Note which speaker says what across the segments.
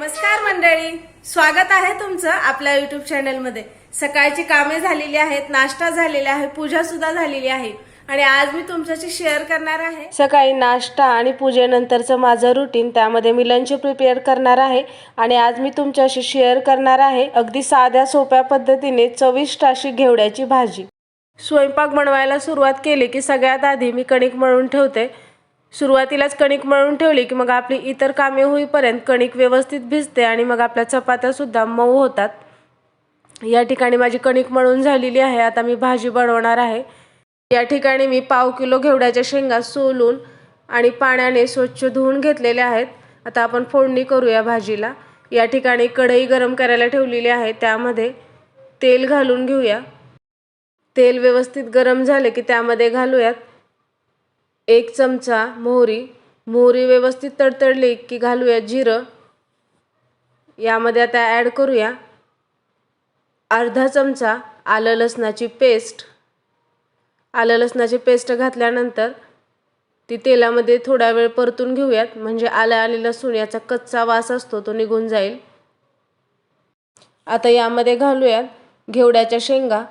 Speaker 1: नमस्कार मंडळी, स्वागत आहे तुमचं आपल्या YouTube चॅनलमध्ये। सकाळची कामे झालेली आहेत, नाश्ता झालेला आहे, पूजा सुद्धा झालेली आहे आणि आज मी तुमच्याशी शेअर करणार आहे सकाळी नाश्ता आणि पूजेनंतरचं माझं रुटीन। त्यामध्ये मी लंच प्रिपेअर करणार आहे आणि आज मी तुमच्याशी शेअर करणार आहे अगदी साध्या सोप्या पद्धतीने चविष्ट अशी घेवड्याची भाजी। स्वयंपाक बनवायला सुरुवात केली की सगळ्यात आधी मी कणिक मळून ठेवते। सुरुवातीलाच कणिक मळून ठेवली की मग आपली इतर कामे होईपर्यंत कणिक व्यवस्थित भिजते आणि मग आपल्या चपात्या सुद्धा मऊ होतात। या ठिकाणी माझी कणिक मळून झालेली आहे। आता मी भाजी बनवणार आहे। या ठिकाणी मी पाव किलो घेवड्याच्या शेंगा सोलून आणि पाण्याने स्वच्छ धुवून घेतलेल्या आहेत। आता आपण फोडणी करूया भाजीला। या ठिकाणी कढई गरम करायला ठेवलेली आहे, त्यामध्ये तेल घालून घेऊया। तेल व्यवस्थित गरम झाले की त्यामध्ये घालूयात 1 चमचा मोहरी व्यवस्थित तडतडली की घालूया जिरं। यामध्ये आता ॲड करूया अर्धा चमचा आलं लसणाची पेस्ट। आलं लसणाची पेस्ट घातल्यानंतर ती तेलामध्ये थोडा वेळ परतून घेऊयात, म्हणजे आलं आणि लसूण याचा कच्चा वास असतो तो निघून जाईल। आता यामध्ये घालूयात घेवड्याच्या शेंगा।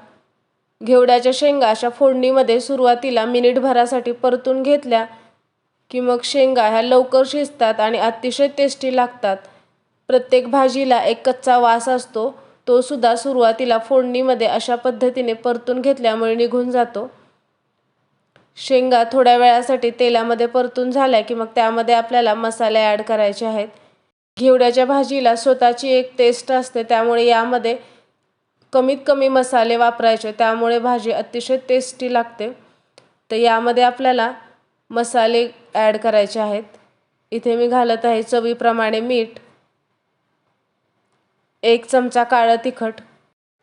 Speaker 1: घेवड्याच्या शेंगा अशा फोडणीमध्ये सुरुवातीला मिनिटभरासाठी परतून घेतल्या की मग शेंगा ह्या लवकर शिजतात आणि अतिशय टेस्टी लागतात। प्रत्येक भाजीला एक कच्चा वास असतो, तो सुद्धा सुरुवातीला फोडणीमध्ये अशा पद्धतीने परतून घेतल्यामुळे निघून जातो। शेंगा थोड्या वेळासाठी तेलामध्ये परतून झाल्या की मग त्यामध्ये आपल्याला मसाले ॲड करायचे आहेत। घेवड्याच्या भाजीला स्वतःची एक टेस्ट असते, त्यामुळे यामध्ये कमीत कमी मसाले वापरायचे, त्यामुळे भाजी अतिशय टेस्टी लागते। तर यामध्ये आपल्याला मसाले ॲड करायचे आहेत। इथे मी घालत आहे चवीप्रमाणे मीठ, 1 चमचा काळं तिखट।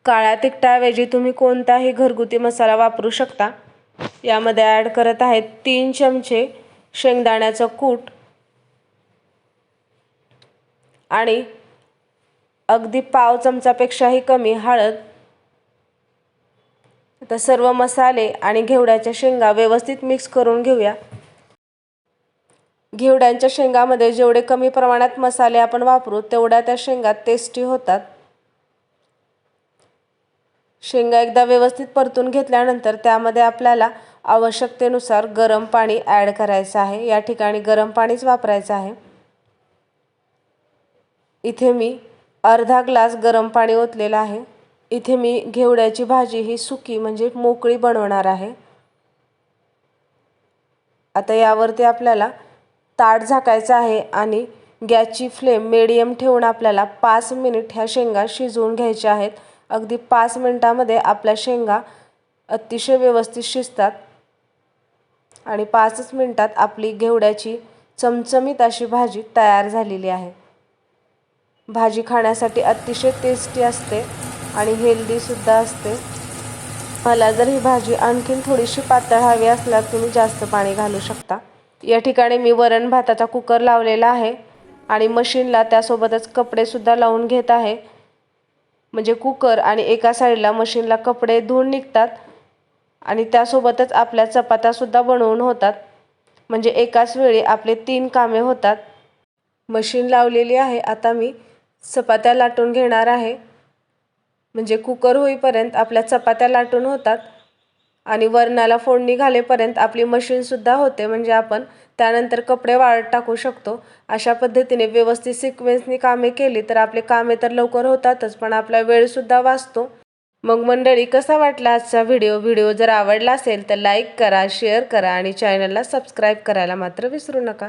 Speaker 1: काळ्या तिखटाऐवजी तुम्ही कोणताही घरगुती मसाला वापरू शकता। यामध्ये ॲड करत आहे 3 चमचे शेंगदाण्याचं कूट आणि अगदी पाव चमचापेक्षाही कमी हळद। आता सर्व मसाले आणि घेवड्याच्या शेंगा व्यवस्थित मिक्स करून घेऊया। घेवड्यांच्या शेंगामध्ये जेवढे कमी प्रमाणात मसाले आपण वापरू तेवढ्या त्या शेंगा टेस्टी होतात। शेंगा एकदा व्यवस्थित परतून घेतल्यानंतर त्यामध्ये आपल्याला आवश्यकतेनुसार गरम पाणी ॲड करायचं आहे। या ठिकाणी गरम पाणीच वापरायचं आहे। इथे मी अर्धा ग्लास गरम पाणी ओतलेलं आहे। इथे मी घेवड्याची भाजी ही सुकी म्हणजे मोकळी बनवणार आहे। आता यावरती आपल्याला ताट झाकायचं आहे आणि गॅसची फ्लेम मीडियम ठेवून आपल्याला 5 मिनिट ह्या शेंगा शिजवून घ्यायच्या आहेत। अगदी 5 मिनिटांमध्ये आपल्या शेंगा अतिशय व्यवस्थित शिजतात आणि 5च मिनिटात आपली घेवड्याची चमचमीत अशी भाजी तयार झालेली आहे। भाजी खाण्यासाठी अतिशय टेस्टी असते आणि हेल्दी सुद्धा असते। मला जर ही भाजी आणखीन थोडीशी पातळ हवी असल्यास तुम्ही जास्त पाणी घालू शकता। या ठिकाणी मी वरण भाताचा कुकर लावलेला आहे आणि मशीनला त्यासोबतच कपडे सुद्धा लावून घेत आहे, म्हणजे कुकर आणि एका साईडला मशीनला कपडे धुवून निघतात आणि त्यासोबतच आपल्या चपात्या सुद्धा बनवून होतात, म्हणजे एकाच वेळी आपले 3 कामे होतात। मशीन लावलेली आहे। आता मी चपात्या लाटून घेणार आहे, म्हणजे कुकर होईपर्यंत आपल्या चपात्या लाटून होतात आणि वरणाला फोडणी घालेपर्यंत आपली मशीन सुद्धा होते, म्हणजे आपण त्यानंतर कपडे वाळत टाकू शकतो। अशा पद्धतीने व्यवस्थित सिक्वेन्सनी कामे केली तर आपले कामे तर लवकर होतातच, पण आपला वेळ सुद्धा वाचतो। मग मंडळी, कसा वाटला आजचा व्हिडिओ जर आवडला असेल तर लाईक करा, शेअर करा आणि चॅनलला सबस्क्राईब करायला मात्र विसरू नका।